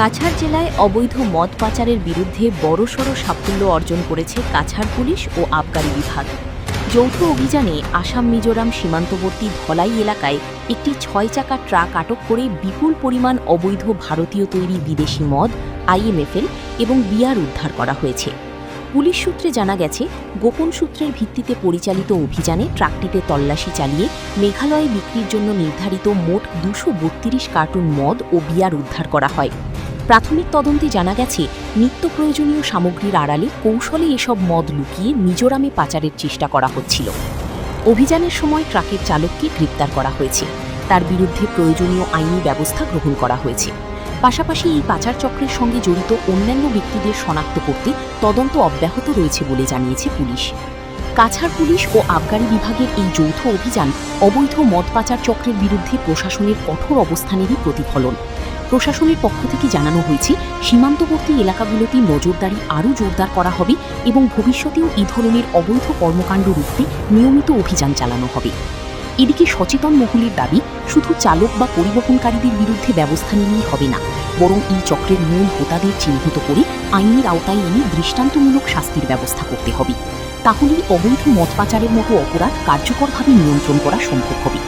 কাছাড় জেলায় অবৈধ মদ পাচারের বিরুদ্ধে বড়সড় সাফল্য অর্জন করেছে কাছাড় পুলিশ ও আবগারি বিভাগ। যৌথ অভিযানে আসাম মিজোরাম সীমান্তবর্তী ধলাই এলাকায় একটি ৬ চাকা ট্রাক আটক করে বিপুল পরিমাণ অবৈধ ভারতীয় তৈরি বিদেশি মদ, IMFL এবং বিয়ার উদ্ধার করা হয়েছে। পুলিশ সূত্রে জানা গেছে, গোপন সূত্রের ভিত্তিতে পরিচালিত অভিযানে ট্রাকটিতে তল্লাশি চালিয়ে মেঘালয়ে বিক্রির জন্য নির্ধারিত মোট ২৩২ কার্টুন মদ ও বিয়ার উদ্ধার করা হয়। প্রাথমিক তদন্তে জানা গেছে, নিত্য প্রয়োজনীয় সামগ্রীর আড়ালে কৌশলে এসব মদ লুকিয়ে মিজোরামে পাচারের চেষ্টা করা হচ্ছিল। অভিযানের সময় ট্রাকের চালককে গ্রেপ্তার করা হয়েছে। তার বিরুদ্ধে প্রয়োজনীয় আইনি ব্যবস্থা গ্রহণ করা হয়েছে। পাশাপাশি এই পাচার চক্রের সঙ্গে জড়িত অন্যান্য ব্যক্তিদের শনাক্ত করতে তদন্ত অব্যাহত রয়েছে বলে জানিয়েছে পুলিশ। কাছাড় পুলিশ ও আবগারি বিভাগের এই যৌথ অভিযান অবৈধ মদ পাচার চক্রের বিরুদ্ধে প্রশাসনের কঠোর অবস্থানেরই প্রতিফলন। প্রশাসনের পক্ষ থেকে জানানো হয়েছে, সীমান্তবর্তী এলাকাগুলোতে নজরদারি আরও জোরদার করা হবে এবং ভবিষ্যতেও এই ধরনের অবৈধ কর্মকাণ্ড রুখতে নিয়মিত অভিযান চালানো হবে। এদিকে সচেতন মহলের দাবি, শুধু চালক বা পরিবহনকারীদের বিরুদ্ধে ব্যবস্থা নিলেই হবে না, বরং এই চক্রের মূল হোতাদের চিহ্নিত করে আইনের আওতায় এনে দৃষ্টান্তমূলক শাস্তির ব্যবস্থা করতে হবে। তাহলেই অবৈধ মদ পাচারের মতো অপরাধ কার্যকরভাবে নিয়ন্ত্রণ করা সম্ভব হবে।